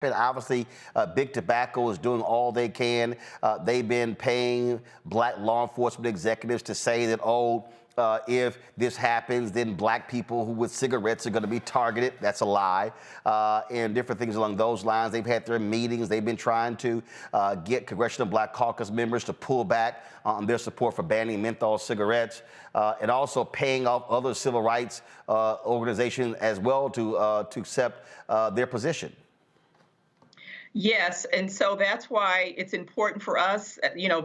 And obviously, Big Tobacco is doing all they can. They've been paying black law enforcement executives to say that, if this happens, then black people who with cigarettes are going to be targeted. That's a lie. And different things along those lines. They've had their meetings. They've been trying to get Congressional Black Caucus members to pull back on their support for banning menthol cigarettes, and also paying off other civil rights organizations as well to accept their position. Yes, and so that's why it's important for us.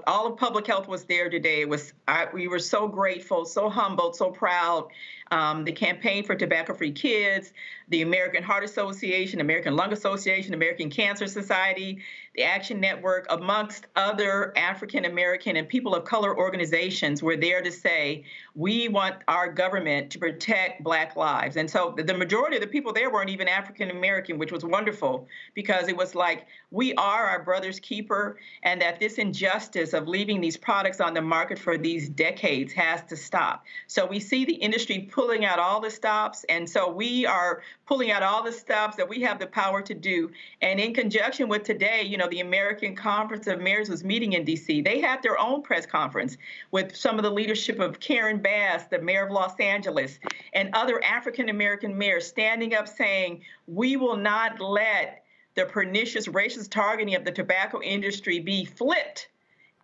All of public health was there today. We were so grateful, so humbled, so proud. The Campaign for Tobacco-Free Kids, the American Heart Association, American Lung Association, American Cancer Society, the Action Network, amongst other African American and people of color organizations were there to say, we want our government to protect Black lives. And so the majority of the people there weren't even African American, which was wonderful, because it was like, we are our brother's keeper, and that this injustice of leaving these products on the market for these decades has to stop. So we see the industry pulling out all the stops, and so we are pulling out all the stops that we have the power to do. And in conjunction with today, the American Conference of Mayors was meeting in D.C. They had their own press conference with some of the leadership of Karen Bass, the mayor of Los Angeles, and other African American mayors standing up saying, we will not let the pernicious racist targeting of the tobacco industry be flipped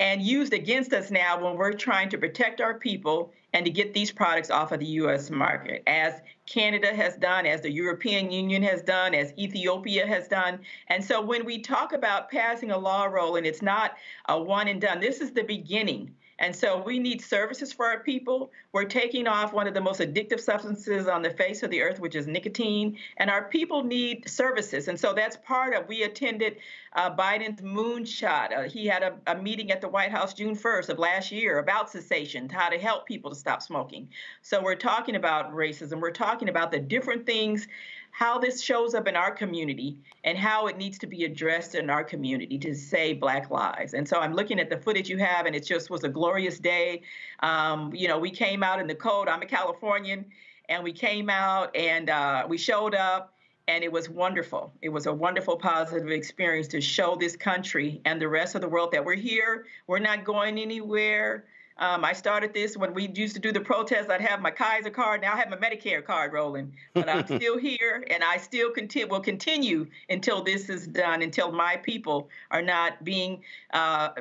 and used against us now when we're trying to protect our people and to get these products off of the U.S. market, as Canada has done, as the European Union has done, as Ethiopia has done. And so when we talk about passing a law, Roland, it's not a one and done. This is the beginning. And so we need services for our people. We're taking off one of the most addictive substances on the face of the earth, which is nicotine, and our people need services. And so that's part of, we attended Biden's moonshot. He had a meeting at the White House June 1st of last year about cessation, how to help people to stop smoking. So we're talking about racism. We're talking about the different things, how this shows up in our community and how it needs to be addressed in our community to save Black lives. And so I'm looking at the footage you have, and it just was a glorious day. We came out in the cold. I'm a Californian, and we came out and we showed up, and it was wonderful. It was a wonderful, positive experience to show this country and the rest of the world that we're here. We're not going anywhere. I started this when we used to do the protests. I'd have my Kaiser card. Now I have my Medicare card, Roland. But I'm still here, and I still will continue until this is done, until my people are not being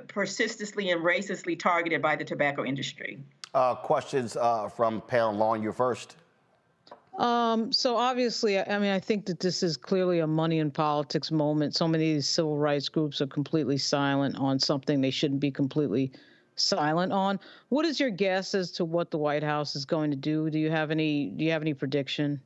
persistently and racistly targeted by the tobacco industry. Questions from panel. Lauren, you first. So obviously, I think that this is clearly a money in politics moment. So many of these civil rights groups are completely silent on something they shouldn't be completely silent on. What is your guess as to what the White House is going to do? Do you have any prediction?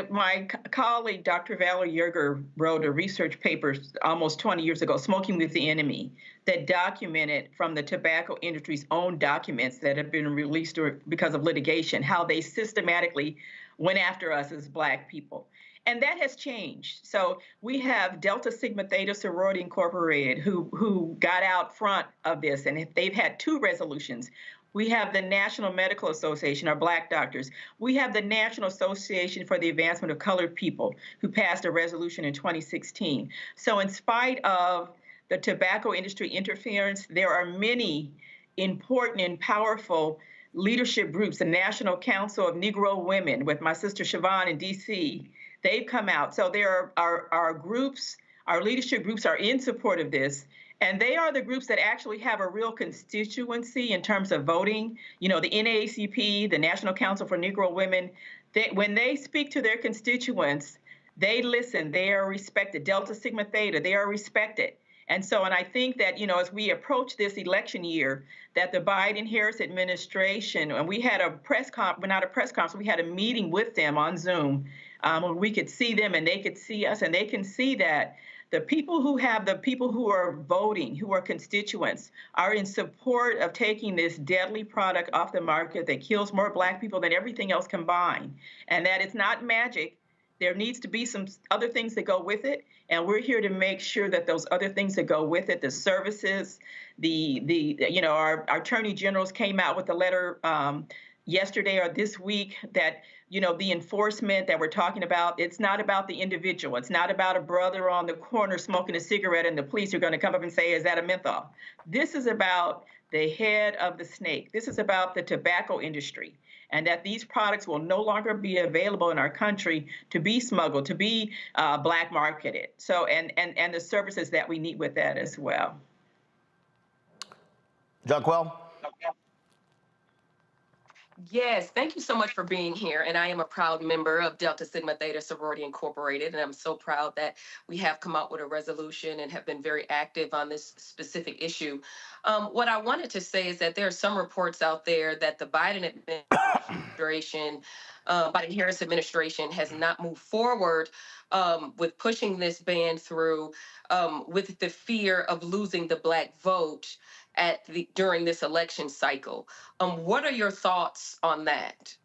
My colleague, Dr. Valerie Yerger, wrote a research paper almost 20 years ago, Smoking with the Enemy, that documented from the tobacco industry's own documents that have been released because of litigation, how they systematically went after us as Black people. And that has changed. So we have Delta Sigma Theta Sorority Incorporated who got out front of this, and they've had 2 resolutions. We have the National Medical Association, our Black doctors. We have the National Association for the Advancement of Colored People, who passed a resolution in 2016. So in spite of the tobacco industry interference, there are many important and powerful leadership groups, the National Council of Negro Women with my sister Siobhan in D.C., they've come out. So there are our groups, our leadership groups are in support of this. And they are the groups that actually have a real constituency in terms of voting. The NAACP, the National Council for Negro Women, when they speak to their constituents, they listen, they are respected. Delta Sigma Theta, they are respected. And I think that, as we approach this election year, that the Biden-Harris administration, and we had we had a meeting with them on Zoom, where we could see them and they could see us, and they can see that the people who are voting, who are constituents, are in support of taking this deadly product off the market that kills more Black people than everything else combined, and that it's not magic. There needs to be some other things that go with it, and we're here to make sure that those other things that go with it, the services, our attorney generals came out with a letter yesterday or this week that the enforcement that we're talking about, it's not about the individual. It's not about a brother on the corner smoking a cigarette and the police are going to come up and say, is that a menthol? This is about the head of the snake. This is about the tobacco industry, and that these products will no longer be available in our country to be smuggled, to be black marketed. So, and the services that we need with that as well. Jonquil? Yes, thank you so much for being here. And I am a proud member of Delta Sigma Theta Sorority Incorporated. And I'm so proud that we have come out with a resolution and have been very active on this specific issue. What I wanted to say is that there are some reports out there that the Biden administration, Biden-Harris administration has not moved forward with pushing this ban through with the fear of losing the black vote during this election cycle. What are your thoughts on that?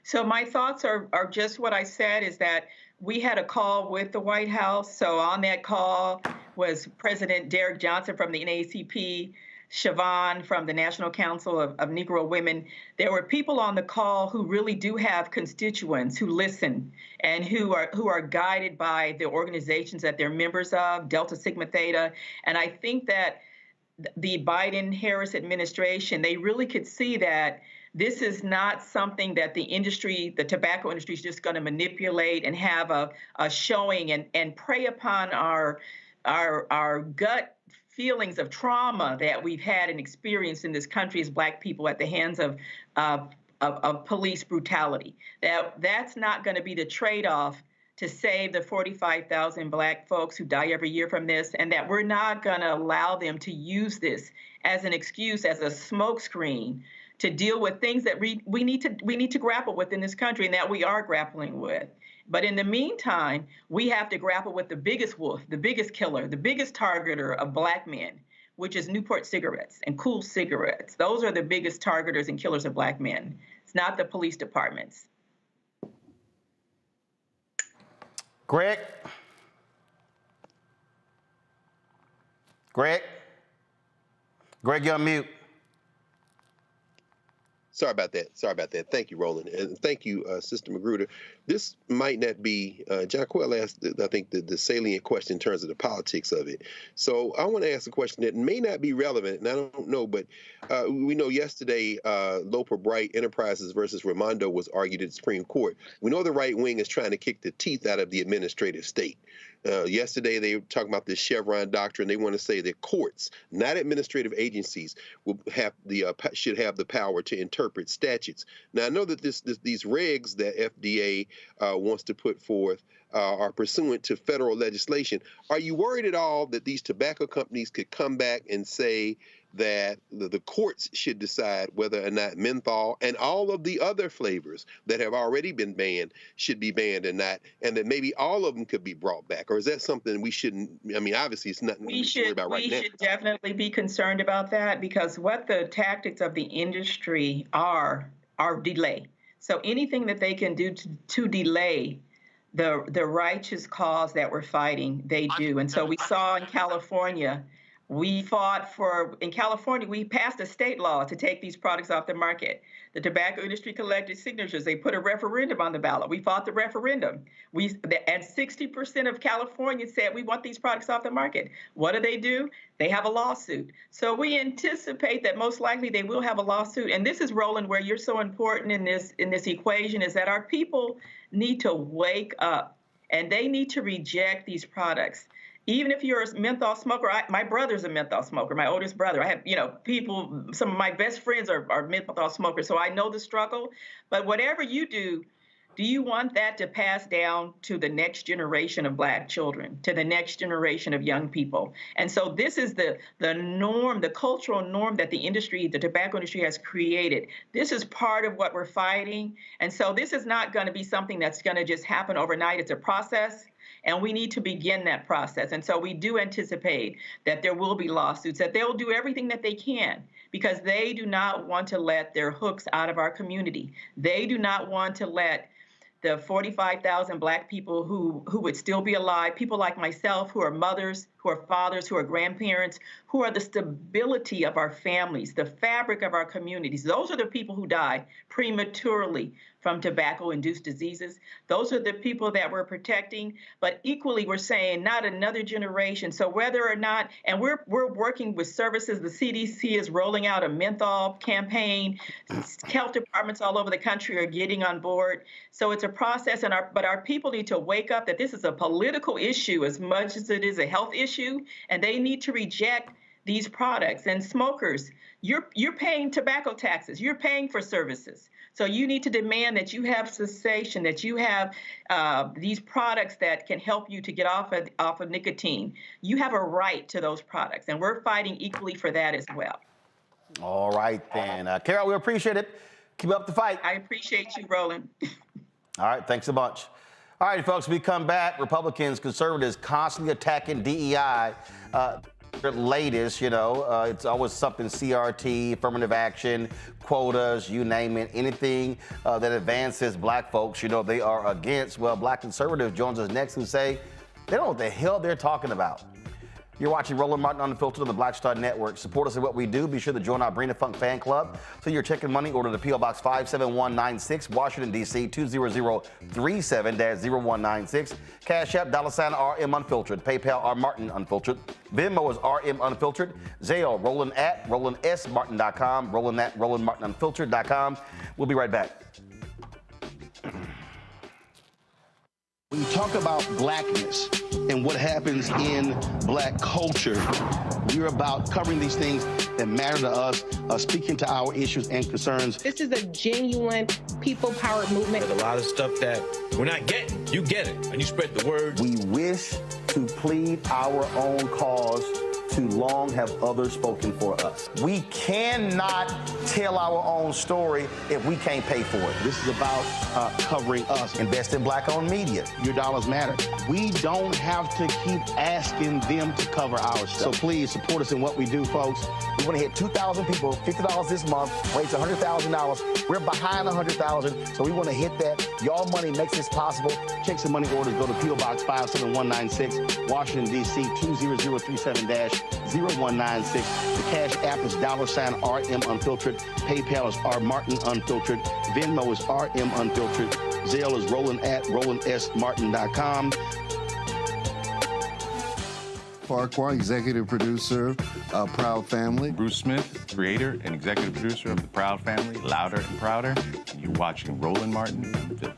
So my thoughts are just what I said, is that we had a call with the White House. So on that call was President Derek Johnson from the NAACP, Siobhan from the National Council of Negro Women. There were people on the call who really do have constituents who listen and who are guided by the organizations that they're members of, Delta Sigma Theta. And I think that the Biden-Harris administration, they really could see that this is not something that the industry, the tobacco industry, is just going to manipulate and have a showing and prey upon our gut feelings of trauma that we've had and experienced in this country as Black people at the hands of police brutality. That's not going to be the trade-off to save the 45,000 Black folks who die every year from this, and that we're not going to allow them to use this as an excuse, as a smokescreen to deal with things that we need to grapple with in this country and that we are grappling with. But in the meantime, we have to grapple with the biggest wolf, the biggest killer, the biggest targeter of Black men, which is Newport cigarettes and Cool cigarettes. Those are the biggest targeters and killers of Black men. It's not the police departments. Greg? Greg, you're on mute. Sorry about that. Thank you, Roland. And thank you, Sister McGruder. This might not be, Jonquil asked, I think, the salient question in terms of the politics of it. So I want to ask a question that may not be relevant, and I don't know, but we know yesterday Loper Bright Enterprises versus Raimondo was argued at the Supreme Court. We know the right wing is trying to kick the teeth out of the administrative state. Yesterday, they were talking about this Chevron doctrine. They want to say that courts, not administrative agencies, will have should have the power to interpret statutes. Now, I know that these regs that FDA wants to put forth are pursuant to federal legislation. Are you worried at all that these tobacco companies could come back and say that the courts should decide whether or not menthol and all of the other flavors that have already been banned should be banned or not, and that maybe all of them could be brought back? Or is that something we shouldn't? I mean, obviously, it's nothing we should worry about right now. We should definitely be concerned about that, because what the tactics of the industry are delay. So anything that they can do to delay the righteous cause that we're fighting, they do. And so we saw in California, we passed a state law to take these products off the market. The tobacco industry collected signatures. They put a referendum on the ballot. We fought the referendum. And 60% of Californians said we want these products off the market. What do? They have a lawsuit. So we anticipate that most likely they will have a lawsuit. And this is, Roland, where you're so important in this equation, is that our people need to wake up and they need to reject these products. Even if you're a menthol smoker, my brother's a menthol smoker, my oldest brother. I have, people, some of my best friends are menthol smokers, so I know the struggle. But whatever you do you want that to pass down to the next generation of Black children, to the next generation of young people? And so this is the norm, the cultural norm that the tobacco industry has created. This is part of what we're fighting. And so this is not going to be something that's going to just happen overnight. It's a process. And we need to begin that process. And so we do anticipate that there will be lawsuits, that they'll do everything that they can, because they do not want to let their hooks out of our community. They do not want to let the 45,000 Black people who would still be alive, people like myself who are mothers, who are fathers, who are grandparents, who are the stability of our families, the fabric of our communities. Those are the people who die prematurely from tobacco-induced diseases. Those are the people that we're protecting, but equally we're saying not another generation. So whether or not, and we're working with services, the CDC is rolling out a menthol campaign. Health departments all over the country are getting on board. So it's a process, but our people need to wake up that this is a political issue as much as it is a health issue, and they need to reject these products. And smokers, you're paying tobacco taxes, you're paying for services. So you need to demand that you have cessation, that you have these products that can help you to get off of nicotine. You have a right to those products, and we're fighting equally for that as well. All right, then. Carol, we appreciate it. Keep up the fight. I appreciate you, Roland. All right, thanks a bunch. All right, folks, we come back. Republicans, conservatives constantly attacking DEI. Latest, it's always something CRT, affirmative action, quotas, you name it, anything that advances black folks, they are against. Well, Black conservatives joins us next who say they don't know what the hell they're talking about. You're watching Roland Martin Unfiltered on the Black Star Network. Support us in what we do. Be sure to join our Bring the Funk fan club. So you're checking money, order to P.O. Box 57196, Washington, D.C. 20037-0196. Cash App, $RM Unfiltered. PayPal, R Martin Unfiltered. Venmo is RM Unfiltered. Zelle, Roland at RolandSMartin.com. Roland at RolandMartinUnfiltered.com. We'll be right back. When you talk about blackness and what happens in black culture, we're about covering these things that matter to us, speaking to our issues and concerns. This is a genuine people-powered movement. There's a lot of stuff that we're not getting. You get it, and you spread the word. We wish to plead our own cause. Too long have others spoken for us. We cannot tell our own story if we can't pay for it. This is about covering us. Invest in black-owned media. Your dollars matter. We don't have to keep asking them to cover our stuff. So please support us in what we do, folks. We want to hit 2,000 people, $50 this month, raise $100,000. We're behind 100,000, so we want to hit that. Y'all money makes this possible. Check some money orders. Go to P.O. Box 57196, Washington, D.C. 20037-0196. The Cash App is $RM Unfiltered. PayPal is R Martin Unfiltered. Venmo is RM Unfiltered. Zelle is Roland at RolandSMartin.com. Farquhar, executive producer of Proud Family. Bruce Smith, creator and executive producer of The Proud Family, Louder and Prouder. And you're watching Roland Martin Unfiltered.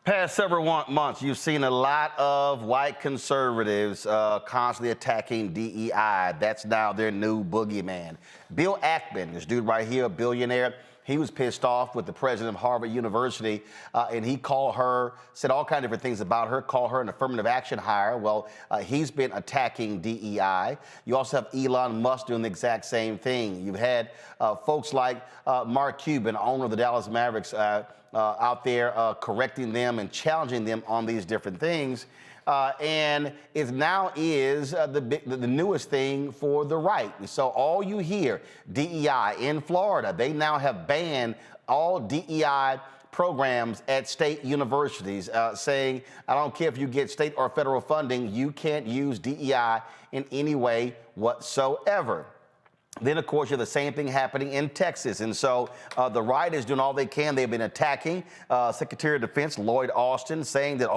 Past several months, you've seen a lot of white conservatives constantly attacking DEI. That's now their new boogeyman. Bill Ackman, this dude right here, a billionaire, he was pissed off with the president of Harvard University, and he called her, said all kinds of different things about her, called her an affirmative action hire. Well, he's been attacking DEI. You also have Elon Musk doing the exact same thing. You've had folks like Mark Cuban, owner of the Dallas Mavericks, out there correcting them and challenging them on these different things. And it now is the newest thing for the right. So all you hear, DEI in Florida, they now have banned all DEI programs at state universities, saying, I don't care if you get state or federal funding, you can't use DEI in any way whatsoever. Then, of course, you have the same thing happening in Texas. And so the right is doing all they can. They've been attacking Secretary of Defense Lloyd Austin, saying that,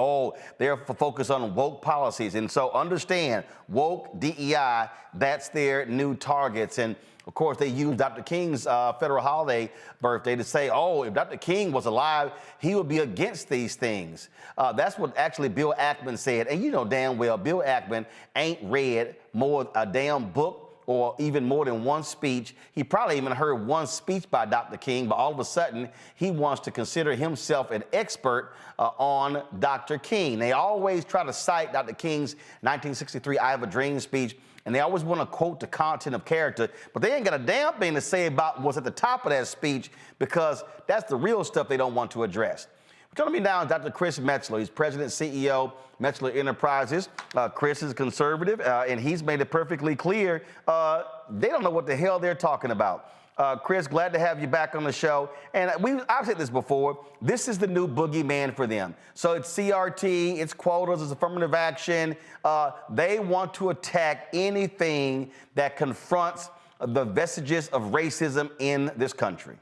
they're focused on woke policies. And so understand, woke, DEI, that's their new targets. And, of course, they use Dr. King's federal holiday birthday to say, if Dr. King was alive, he would be against these things. That's what actually Bill Ackman said. And you know damn well Bill Ackman ain't read a damn book or even more than one speech. He probably even heard one speech by Dr. King, but all of a sudden, he wants to consider himself an expert on Dr. King. They always try to cite Dr. King's 1963 I Have a Dream speech, and they always want to quote the content of character, but they ain't got a damn thing to say about what's at the top of that speech, because that's the real stuff they don't want to address. Joining me now is Dr. Chris Metzler. He's president, CEO, Metzler Enterprises. Chris is conservative, and he's made it perfectly clear they don't know what the hell they're talking about. Chris, glad to have you back on the show. And I've said this before, this is the new boogeyman for them. So it's CRT, it's quotas, it's affirmative action. They want to attack anything that confronts the vestiges of racism in this country.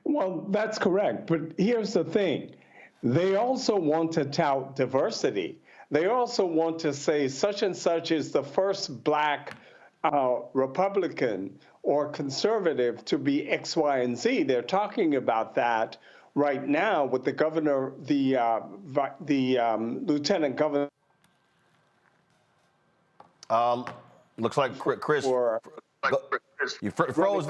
Well, that's correct. But here's the thing. They also want to tout diversity. They also want to say such and such is the first black Republican or conservative to be X, Y, and Z. They're talking about that right now with the governor, the lieutenant governor. Looks like Chris. You froze.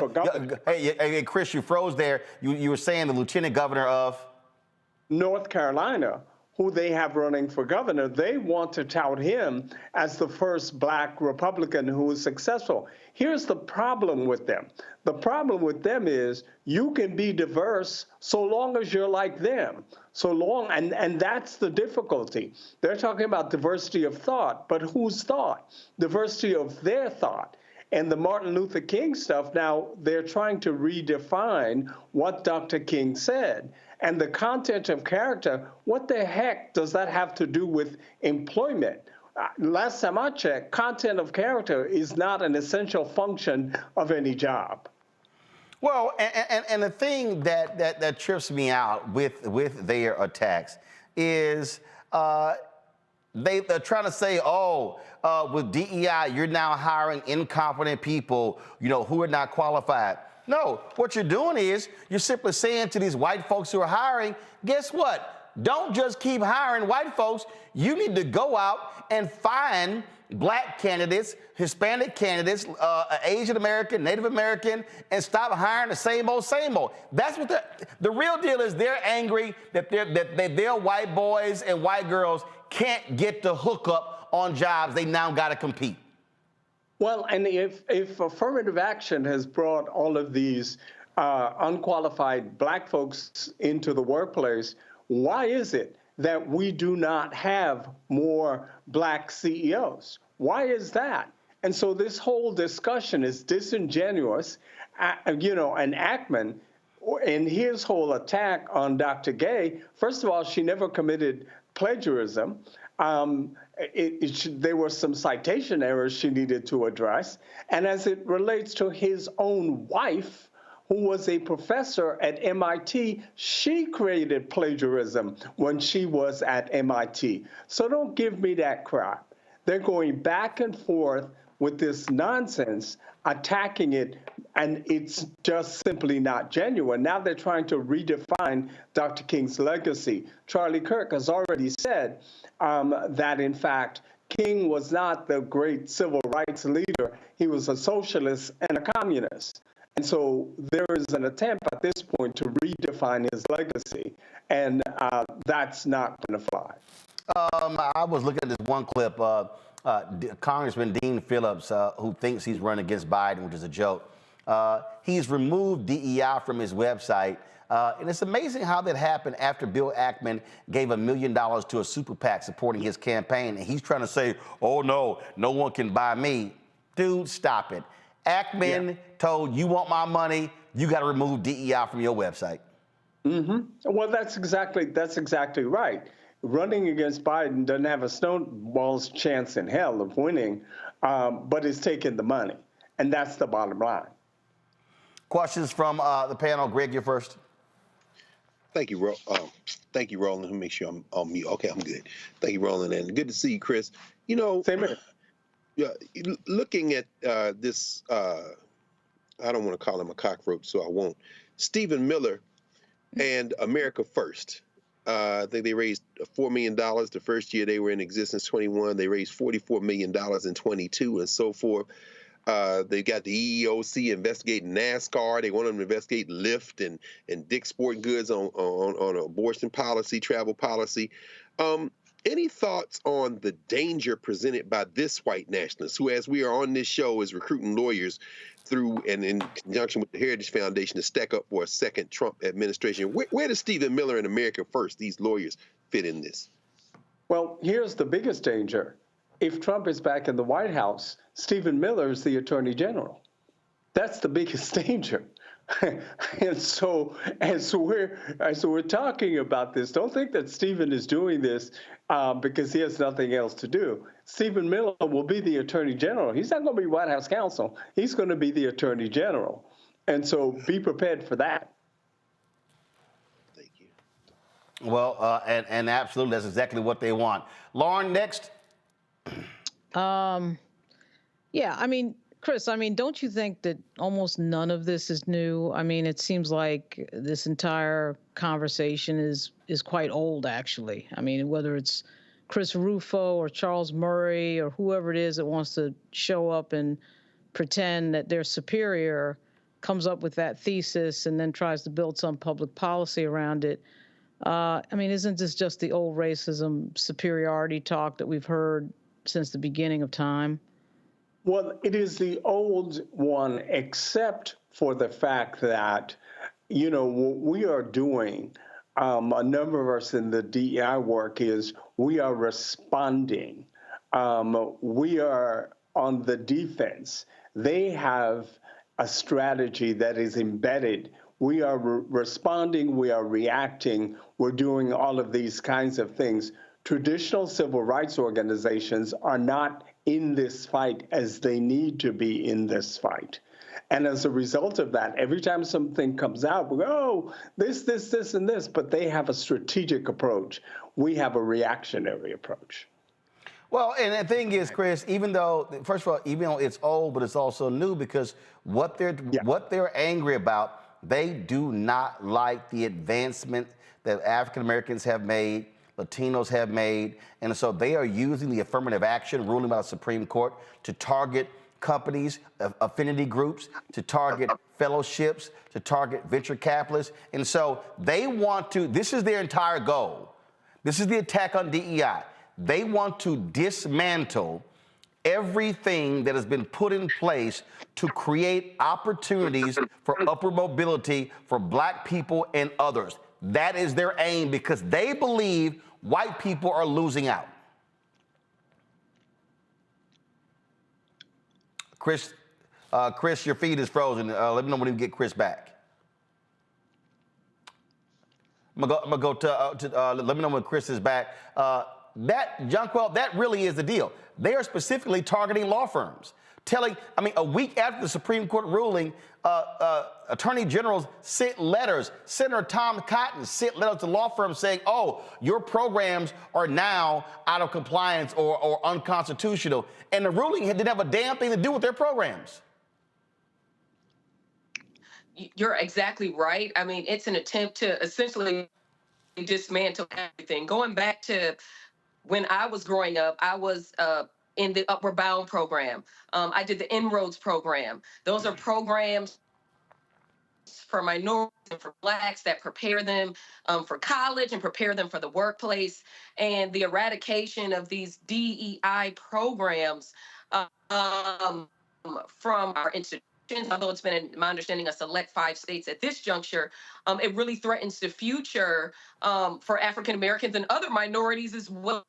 Hey, Chris, you froze there. You were saying the lieutenant governor of North Carolina, who they have running for governor, they want to tout him as the first black Republican who is successful. Here's the problem with them. The problem with them is you can be diverse so long as you're like them. And that's the difficulty. They're talking about diversity of thought, but whose thought? Diversity of their thought. And the Martin Luther King stuff, now they're trying to redefine what Dr. King said. And the content of character, what the heck does that have to do with employment? Last time I checked, content of character is not an essential function of any job. Well, and the thing that trips me out with their attacks is they're trying to say, with DEI, you're now hiring incompetent people, who are not qualified. No, what you're doing is you're simply saying to these white folks who are hiring, guess what? Don't just keep hiring white folks. You need to go out and find black candidates, Hispanic candidates, Asian American, Native American, and stop hiring the same old, same old. That's what the real deal is. They're angry that their white boys and white girls can't get the hookup on jobs. They now got to compete. Well, and if affirmative action has brought all of these unqualified black folks into the workplace, why is it that we do not have more black CEOs? Why is that? And so this whole discussion is disingenuous. And Ackman, in his whole attack on Dr. Gay, first of all, she never committed plagiarism. There were some citation errors she needed to address. And as it relates to his own wife, who was a professor at MIT, she created plagiarism when she was at MIT. So don't give me that crap. They're going back and forth with this nonsense, attacking it, and it's just simply not genuine. Now they're trying to redefine Dr. King's legacy. Charlie Kirk has already said that, in fact, King was not the great civil rights leader. He was a socialist and a communist. And so there is an attempt at this point to redefine his legacy, and that's not going to fly. I was looking at this one clip. Congressman Dean Phillips, who thinks he's running against Biden, which is a joke. He's removed DEI from his website. And it's amazing how that happened after Bill Ackman gave $1 million to a super PAC supporting his campaign. And he's trying to say, oh, no one can buy me. Dude, stop it. Ackman told you want my money, you got to remove DEI from your website. Mm-hmm. Well, that's exactly right. Running against Biden doesn't have a snowball's chance in hell of winning, but it's taking the money. And that's the bottom line. Questions from the panel. Greg, you're first. Thank you, Roland. Let me make sure I'm on mute. Okay, I'm good. Thank you, Roland, and good to see you, Chris. Same here. Yeah, looking at this, I don't want to call him a cockroach, so I won't. Stephen Miller and America First. I think they raised $4 million the first year they were in existence, 21. They raised $44 million in 22 and so forth. They got the EEOC investigating NASCAR. They want them to investigate Lyft and Dick's Sporting Goods on abortion policy, travel policy. Any thoughts on the danger presented by this white nationalist, who, as we are on this show, is recruiting lawyers through and in conjunction with the Heritage Foundation to stack up for a second Trump administration? Where does Stephen Miller and America First, these lawyers, fit in this? Well, here's the biggest danger. If Trump is back in the White House, Stephen Miller is the Attorney General. That's the biggest danger. And so we're talking about this. Don't think that Stephen is doing this because he has nothing else to do. Stephen Miller will be the Attorney General. He's not going to be White House counsel. He's going to be the Attorney General. And so be prepared for that. Thank you. Well, and absolutely, that's exactly what they want. Lauren, next. Yeah, I mean, Chris, I mean, don't you think that almost none of this is new? I mean, it seems like this entire conversation is quite old, actually. I mean, whether it's Chris Rufo or Charles Murray or whoever it is that wants to show up and pretend that they're superior, comes up with that thesis and then tries to build some public policy around it. I mean, isn't this just the old racism superiority talk that we've heard since the beginning of time? Well, it is the old one, except for the fact that, you know, what we are doing, a number of us in the DEI work is we are responding. We are on the defense. They have a strategy that is embedded. We are responding, we are reacting, we're doing all of these kinds of things. Traditional civil rights organizations are not in this fight as they need to be in this fight. And as a result of that, every time something comes out, we go, oh, this, and this, but they have a strategic approach. We have a reactionary approach. Well, and the thing is, Chris, even though, first of all, even though it's old, but it's also new because what they're angry about, they do not like the advancement that African Americans have made, Latinos have made, and so they are using the affirmative action ruling by the Supreme Court to target companies, affinity groups, to target fellowships, to target venture capitalists. And so they want to, this is their entire goal. This is the attack on DEI. They want to dismantle everything that has been put in place to create opportunities for upward mobility for Black people and others. That is their aim because they believe white people are losing out. Chris, your feed is frozen. Let me know when you get Chris back. I'm gonna go to let me know when Chris is back. Jonquel, that really is the deal. They are specifically targeting law firms. A week after the Supreme Court ruling, attorney generals sent letters. Senator Tom Cotton sent letters to law firms saying, oh, your programs are now out of compliance or unconstitutional. And the ruling didn't have a damn thing to do with their programs. You're exactly right. I mean, it's an attempt to essentially dismantle everything. Going back to when I was growing up, I was in the Upward Bound program. I did the Inroads program. Those are programs for minorities and for Blacks that prepare them for college and prepare them for the workplace. And the eradication of these DEI programs from our institutions, although it's been, in my understanding, a select 5 states at this juncture, it really threatens the future for African Americans and other minorities as well,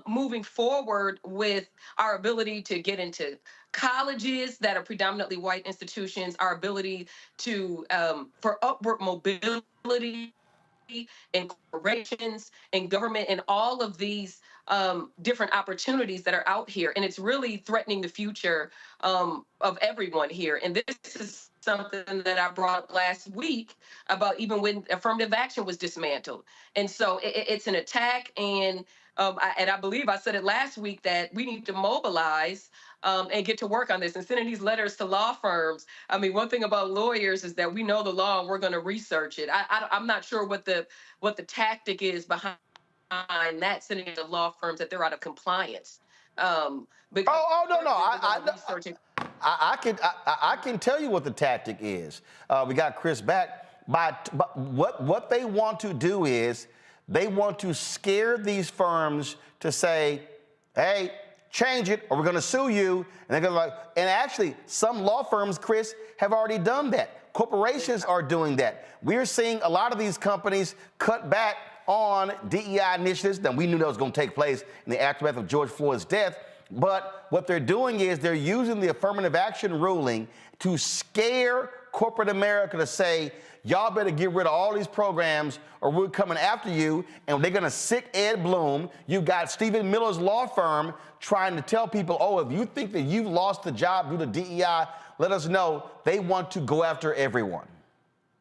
moving forward with our ability to get into colleges that are predominantly white institutions, our ability to, for upward mobility in corporations, in government, and all of these different opportunities that are out here. And it's really threatening the future of everyone here. And this is something that I brought up last week about even when affirmative action was dismantled. And so it's an attack. And I believe I said it last week that we need to mobilize and get to work on this and sending these letters to law firms. I mean, one thing about lawyers is that we know the law and we're going to research it. I'm not sure what the tactic is behind that, sending it to law firms that they're out of compliance. No. I can tell you what the tactic is. We got Chris back. But what they want to do is they want to scare these firms to say, hey, change it or we're going to sue you. And they're going to like, and actually some law firms, Chris, have already done that. Corporations are doing that. We're seeing a lot of these companies cut back on DEI initiatives. Now, we knew that was going to take place in the aftermath of George Floyd's death, But what they're doing is they're using the affirmative action ruling to scare corporate America to say, y'all better get rid of all these programs or we're coming after you, and they're going to sick Ed Blum. You've got Stephen Miller's law firm trying to tell people, oh, if you think that you've lost the job due to DEI, let us know. They want to go after everyone.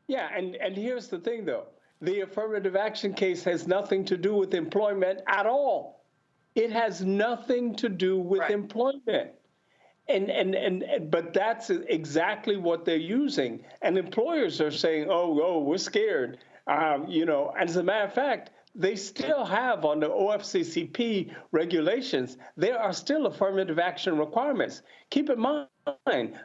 Yeah, and here's the thing, though. The affirmative action case has nothing to do with employment at all. It has nothing to do with employment. But that's exactly what they're using. And employers are saying, oh, we're scared. As a matter of fact, they still have on the OFCCP regulations, there are still affirmative action requirements. Keep in mind,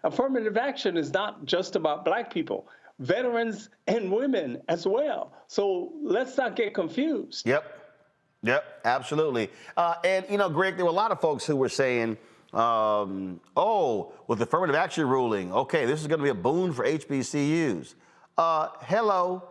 affirmative action is not just about Black people, veterans and women as well. So let's not get confused. Yep, absolutely. And, Greg, there were a lot of folks who were saying, with the affirmative action ruling, okay, this is going to be a boon for HBCUs. Hello,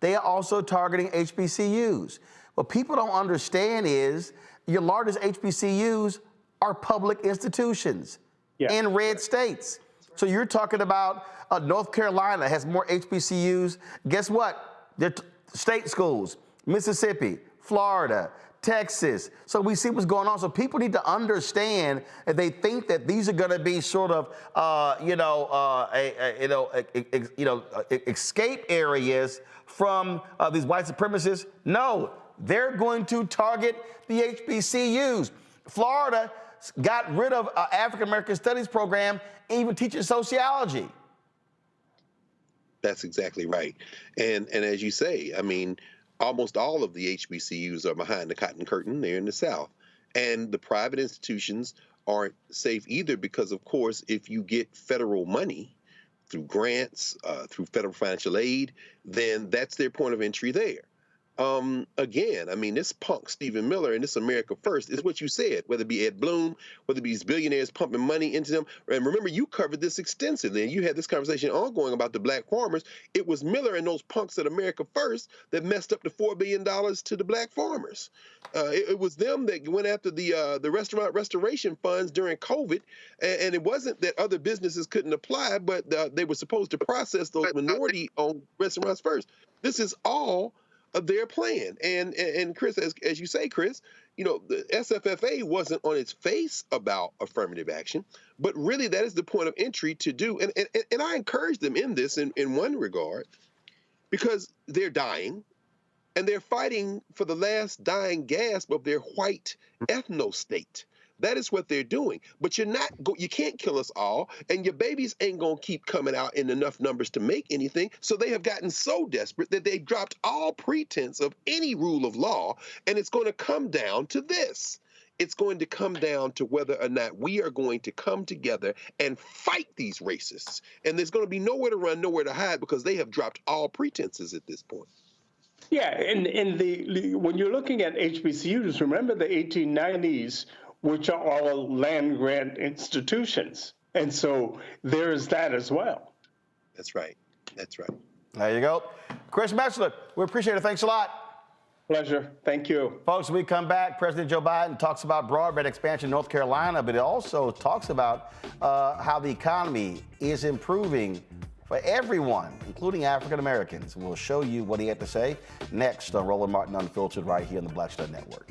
they are also targeting HBCUs. What people don't understand is your largest HBCUs are public institutions in red states. So you're talking about North Carolina has more HBCUs. Guess what? They're state schools, Mississippi, Florida, Texas. So we see what's going on. So people need to understand that they think that these are going to be sort of, escape areas from these white supremacists. No, they're going to target the HBCUs. Florida got rid of African American Studies program, and even teaching sociology. That's exactly right. And as you say, I mean, almost all of the HBCUs are behind the Cotton Curtain. They're in the South. And the private institutions aren't safe either because, of course, if you get federal money through grants, through federal financial aid, then that's their point of entry there. Again, I mean, this punk Stephen Miller and this America First is what you said, whether it be Ed Blum, whether it be these billionaires pumping money into them. And remember, you covered this extensively, and you had this conversation ongoing about the Black farmers. It was Miller and those punks at America First that messed up the $4 billion to the Black farmers. It was them that went after the restaurant restoration funds during COVID, and it wasn't that other businesses couldn't apply, but they were supposed to process those minority-owned restaurants first. This is all of their plan. And Chris, as you say, Chris, the SFFA wasn't on its face about affirmative action, but really that is the point of entry to do. And I encourage them in this in one regard, because they're dying and they're fighting for the last dying gasp of their white ethno-state. That is what they're doing. But you can't kill us all, and your babies ain't going to keep coming out in enough numbers to make anything. So they have gotten so desperate that they dropped all pretense of any rule of law, and it's going to come down to this. It's going to come down to whether or not we are going to come together and fight these racists. And there's going to be nowhere to run, nowhere to hide, because they have dropped all pretenses at this point. Yeah, and when you're looking at HBCUs, remember the 1890s, which are all land-grant institutions. And so there is that as well. That's right. That's right. There you go. Chris Metzler, we appreciate it. Thanks a lot. Pleasure. Thank you. Folks, when we come back, President Joe Biden talks about broadband expansion in North Carolina, but it also talks about how the economy is improving for everyone, including African Americans. We'll show you what he had to say next on Roland Martin Unfiltered right here on the Black Stud Network.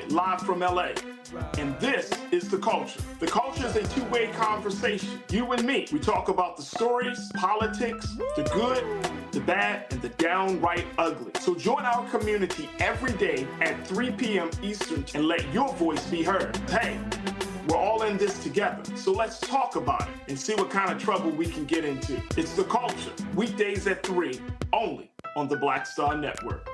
Live from LA. And this is The Culture. The Culture is a two-way conversation. You and me. We talk about the stories, politics, the good, the bad, and the downright ugly. So join our community every day at 3 p.m. Eastern and let your voice be heard. Hey, we're all in this together. So let's talk about it and see what kind of trouble we can get into. It's The Culture. Weekdays at 3 only on the Black Star Network.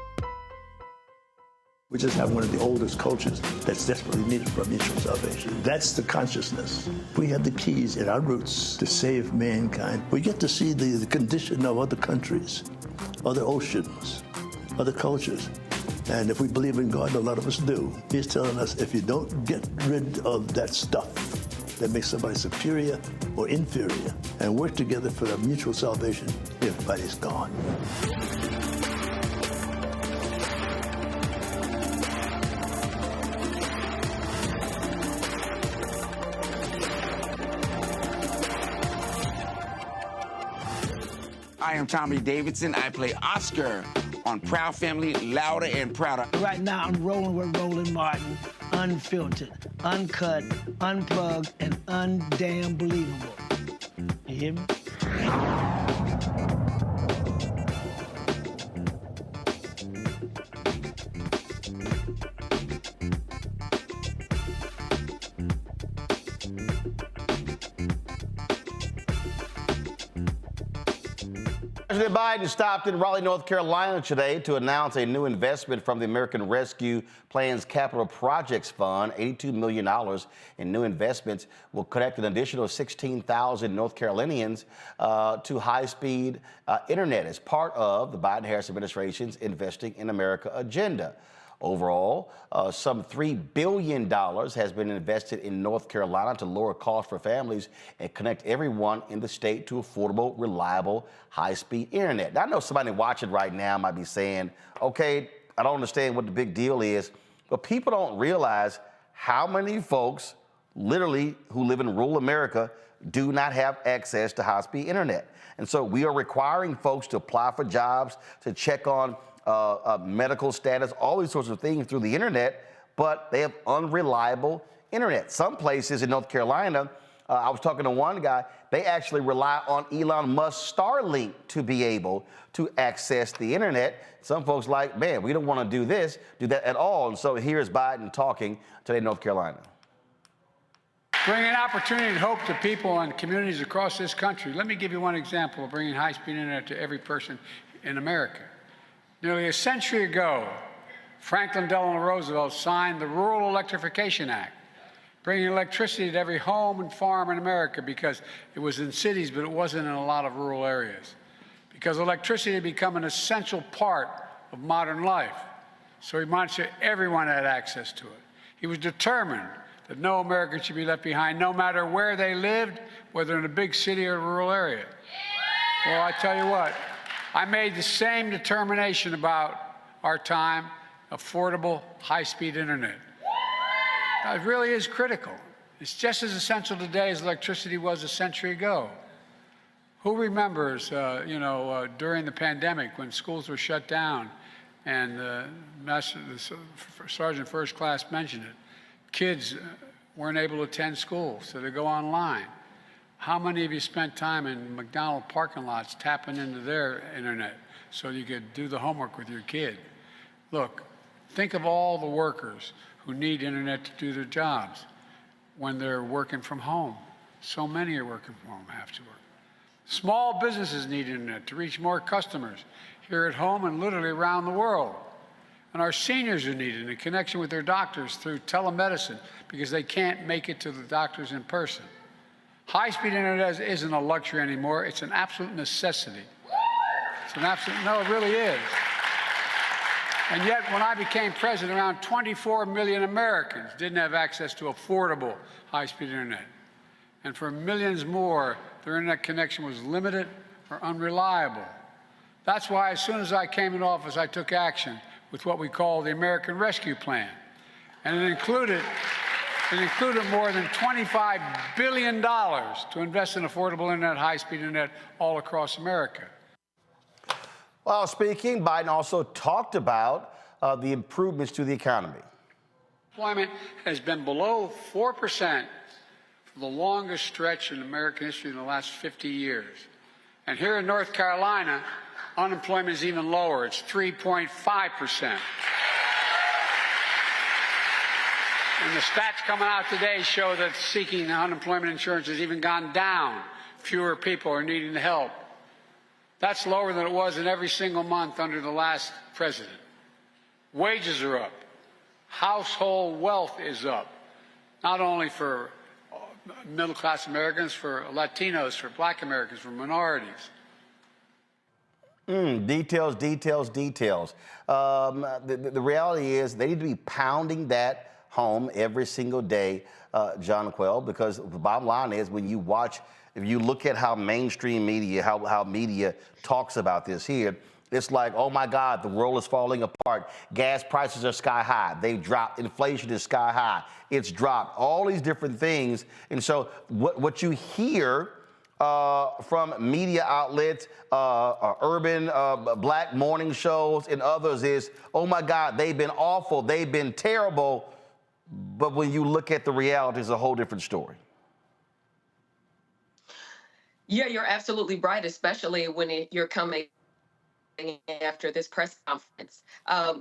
We just have one of the oldest cultures that's desperately needed for mutual salvation. That's the consciousness. We have the keys in our roots to save mankind. We get to see the condition of other countries, other oceans, other cultures. And if we believe in God, a lot of us do, He's telling us if you don't get rid of that stuff that makes somebody superior or inferior and work together for the mutual salvation, everybody's gone. I am Tommy Davidson. I play Oscar on Proud Family, Louder and Prouder. Right now, I'm rolling with Roland Martin, unfiltered, uncut, unplugged, and undamn believable. You hear me? President Biden stopped in Raleigh, North Carolina today to announce a new investment from the American Rescue Plan's Capital Projects Fund. $82 million in new investments will connect an additional 16,000 North Carolinians to high-speed internet as part of the Biden-Harris administration's Investing in America agenda. Overall, some $3 billion has been invested in North Carolina to lower costs for families and connect everyone in the state to affordable, reliable, high-speed internet. Now, I know somebody watching right now might be saying, okay, I don't understand what the big deal is, but people don't realize how many folks literally who live in rural America do not have access to high-speed internet. And so we are requiring folks to apply for jobs, to check on medical status, all these sorts of things through the internet, but they have unreliable internet. Some places in North Carolina, I was talking to one guy, they actually rely on Elon Musk's Starlink to be able to access the internet. Some folks like, man, we don't want to do that at all. And so here's Biden talking today in North Carolina. Bringing opportunity and hope to people and communities across this country. Let me give you one example of bringing high-speed internet to every person in America. Nearly a century ago, Franklin Delano Roosevelt signed the Rural Electrification Act, bringing electricity to every home and farm in America because it was in cities, but it wasn't in a lot of rural areas. Because electricity had become an essential part of modern life. So he wanted sure everyone had access to it. He was determined that no American should be left behind, no matter where they lived, whether in a big city or a rural area. Well, I tell you what, I made the same determination about our time, affordable, high-speed internet. It really is critical. It's just as essential today as electricity was a century ago. Who remembers, during the pandemic when schools were shut down and the Sergeant First Class mentioned it, kids weren't able to attend school, so they go online. How many of you spent time in McDonald's parking lots tapping into their internet so you could do the homework with your kid? Look, think of all the workers who need internet to do their jobs when they're working from home. So many are working from home, have to work. Small businesses need internet to reach more customers here at home and literally around the world. And our seniors are needed in connection with their doctors through telemedicine because they can't make it to the doctors in person. High-speed internet isn't a luxury anymore. It's an absolute necessity. It's an absolute, no, it really is. And yet, when I became president, around 24 million Americans didn't have access to affordable high-speed internet. And for millions more, their internet connection was limited or unreliable. That's why, as soon as I came into office, I took action with what we call the American Rescue Plan. And it included more than $25 billion to invest in affordable internet, high-speed internet all across America. While speaking, Biden also talked about the improvements to the economy. Employment has been below 4% for the longest stretch in American history in the last 50 years. And here in North Carolina, unemployment is even lower. It's 3.5%. And the stats coming out today show that seeking unemployment insurance has even gone down. Fewer people are needing the help. That's lower than it was in every single month under the last president. Wages are up. Household wealth is up, not only for middle-class Americans, for Latinos, for Black Americans, for minorities. Details, details, details. The reality is they need to be pounding that home every single day, John Quell, because the bottom line is when you watch, if you look at how mainstream media, how media talks about this here, it's like, oh my God, the world is falling apart. Gas prices are sky high. They've dropped. Inflation is sky high. It's dropped. All these different things. And so what you hear from media outlets, urban Black morning shows and others is, oh my God, they've been awful. They've been terrible. But when you look at the reality, it's a whole different story. Yeah, you're absolutely right, especially when you're coming after this press conference.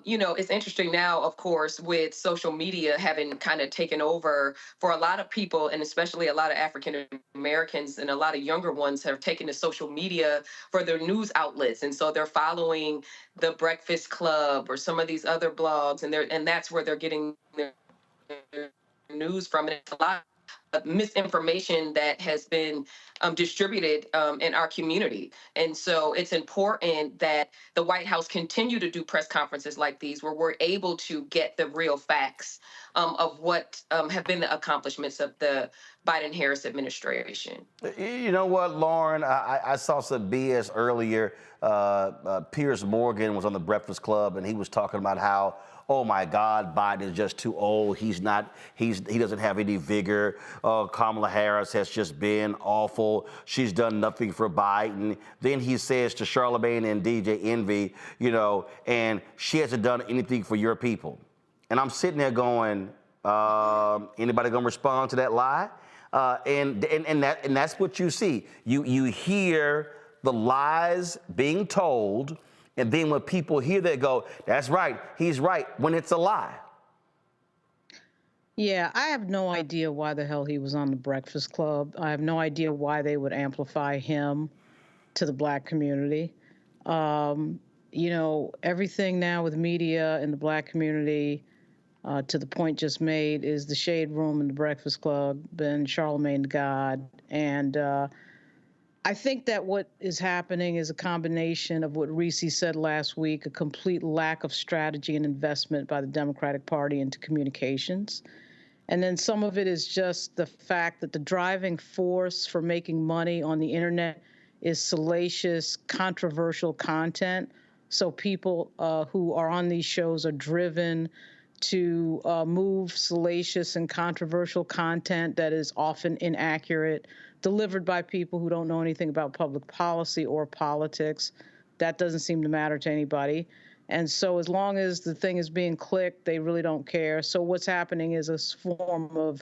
You know, it's interesting now, of course, with social media having kind of taken over for a lot of people, and especially a lot of African Americans and a lot of younger ones have taken to social media for their news outlets. And so they're following the Breakfast Club or some of these other blogs, and that's where they're getting their news from. And it's a lot of misinformation that has been distributed in our community. And so it's important that the White House continue to do press conferences like these where we're able to get the real facts of what have been the accomplishments of the Biden-Harris administration. You know what, Lauren? I saw some BS earlier. Piers Morgan was on the Breakfast Club, and he was talking about how, oh my God, Biden is just too old. He doesn't have any vigor. Kamala Harris has just been awful. She's done nothing for Biden. Then he says to Charlemagne and DJ Envy, you know, and she hasn't done anything for your people. And I'm sitting there going, anybody gonna respond to that lie? And that's what you see. You hear the lies being told. And then when people hear that, go, that's right, he's right, when it's a lie. Yeah, I have no idea why the hell he was on the Breakfast Club. I have no idea why they would amplify him to the Black community. You know, everything now with media and the Black community, to the point just made, is the Shade Room and the Breakfast Club and Charlemagne the God. And I think that what is happening is a combination of what Reese said last week, a complete lack of strategy and investment by the Democratic Party into communications. And then some of it is just the fact that the driving force for making money on the internet is salacious, controversial content. So people who are on these shows are driven to move salacious and controversial content that is often inaccurate, delivered by people who don't know anything about public policy or politics. That doesn't seem to matter to anybody. And so as long as the thing is being clicked, they really don't care. So what's happening is a form of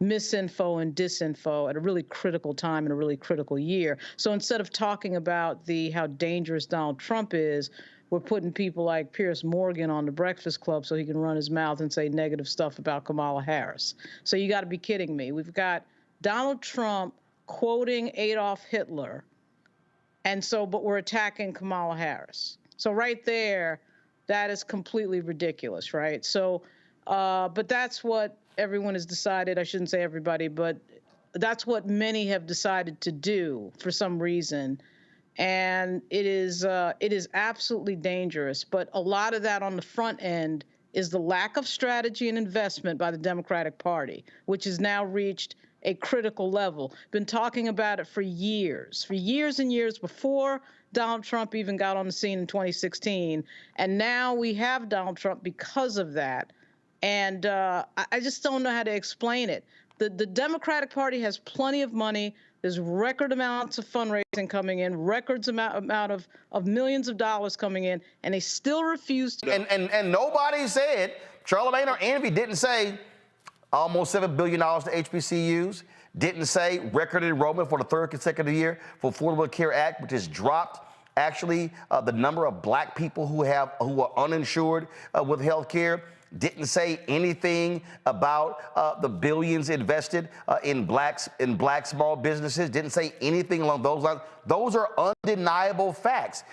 misinfo and disinfo at a really critical time in a really critical year. So instead of talking about how dangerous Donald Trump is, we're putting people like Piers Morgan on the Breakfast Club so he can run his mouth and say negative stuff about Kamala Harris. So you got to be kidding me. We've got Donald Trump quoting Adolf Hitler, but we're attacking Kamala Harris. So right there, that is completely ridiculous, right? So, but that's what everyone has decided. I shouldn't say everybody, but that's what many have decided to do for some reason. And it is absolutely dangerous. But a lot of that on the front end is the lack of strategy and investment by the Democratic Party, which has now reached a critical level. Been talking about it for years and years before Donald Trump even got on the scene in 2016. And now we have Donald Trump because of that. And I just don't know how to explain it. The Democratic Party has plenty of money. There's record amounts of fundraising coming in, records amount of millions of dollars coming in, and they still refuse to. And nobody said, Charlemagne or Envy didn't say almost $7 billion to HBCUs, didn't say record enrollment for the third consecutive year for Affordable Care Act, which has dropped actually the number of Black people who are uninsured with health care. didn't say anything about the billions invested in black small businesses, didn't say anything along those lines. Those are undeniable facts.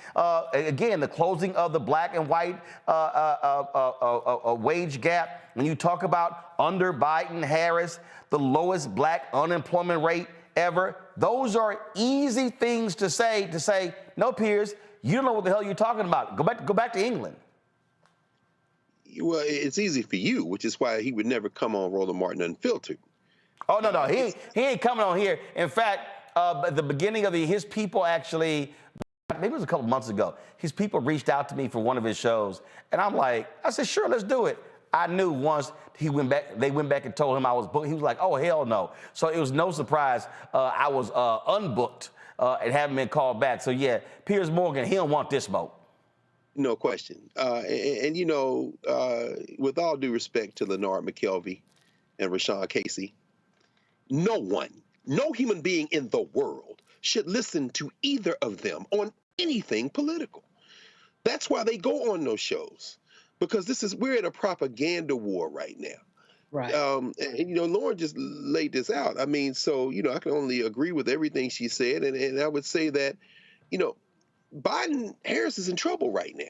Again, the closing of the black and white wage gap. When you talk about under Biden-Harris, the lowest black unemployment rate ever, those are easy things to say, no, Piers, you don't know what the hell you're talking about. Go back to England. Well, it's easy for you, which is why he would never come on Roland Martin Unfiltered. Oh, no, he ain't coming on here. In fact, at the beginning of his people actually, maybe it was a couple months ago, his people reached out to me for one of his shows, and I said, sure, let's do it. I knew once they went back and told him I was booked. He was like, oh, hell no. So it was no surprise I was unbooked and haven't been called back. So yeah, Piers Morgan, he don't want this smoke. No question. And you know, with all due respect to Leonard McKelvey and Rashawn Casey, no human being in the world should listen to either of them on anything political. That's why they go on those shows, because we're in a propaganda war right now. Right. And you know, Lauren just laid this out. I mean, so, you know, I can only agree with everything she said. And I would say that, you know, Biden-Harris is in trouble right now.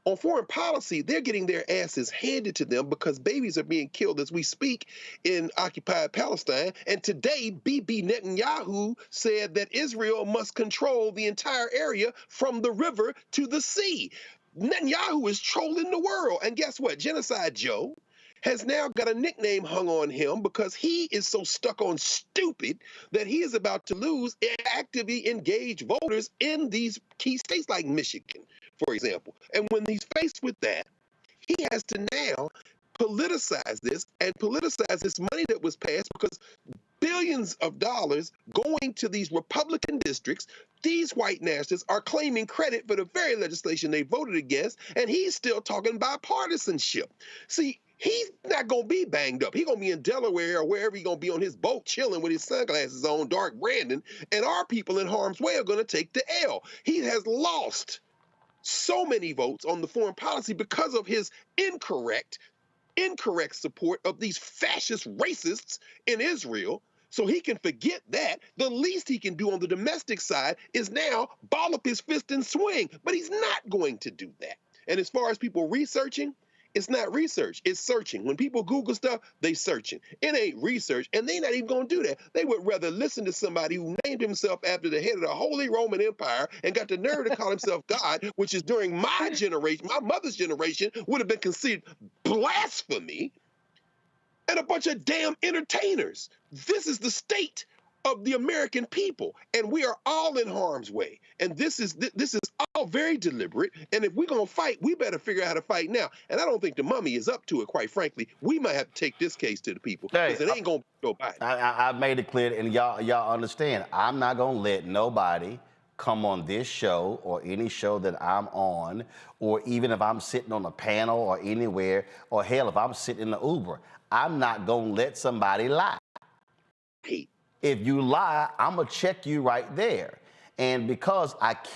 On foreign policy, they're getting their asses handed to them because babies are being killed as we speak in occupied Palestine. And today, Bibi Netanyahu said that Israel must control the entire area from the river to the sea. Netanyahu is trolling the world. And guess what? Genocide Joe has now got a nickname hung on him because he is so stuck on stupid that he is about to lose actively engaged voters in these key states like Michigan, for example. And when he's faced with that, he has to now politicize this and politicize this money that was passed, because billions of dollars going to these Republican districts, these white nationalists are claiming credit for the very legislation they voted against, and he's still talking bipartisanship. See, he's not going to be banged up. He's going to be in Delaware or wherever he's going to be on his boat chilling with his sunglasses on, dark Brandon, and our people in harm's way are going to take the L. He has lost so many votes on the foreign policy because of his incorrect support of these fascist racists in Israel. So he can forget that. The least he can do on the domestic side is now ball up his fist and swing, but he's not going to do that. And as far as people researching, it's not research, it's searching. When people Google stuff, they searching. It ain't research, and they not even gonna do that. They would rather listen to somebody who named himself after the head of the Holy Roman Empire and got the nerve to call himself God, which is during my generation, my mother's generation, would have been considered blasphemy, and a bunch of damn entertainers. This is the state of the American people, and we are all in harm's way. And this is all very deliberate. And if we're gonna fight, we better figure out how to fight now. And I don't think the mummy is up to it, quite frankly. We might have to take this case to the people, because it ain't gonna be nobody. I made it clear, and y'all understand. I'm not gonna let nobody come on this show or any show that I'm on, or even if I'm sitting on a panel or anywhere, or hell, if I'm sitting in the Uber, I'm not gonna let somebody lie. If you lie, I'm gonna check you right there. And because I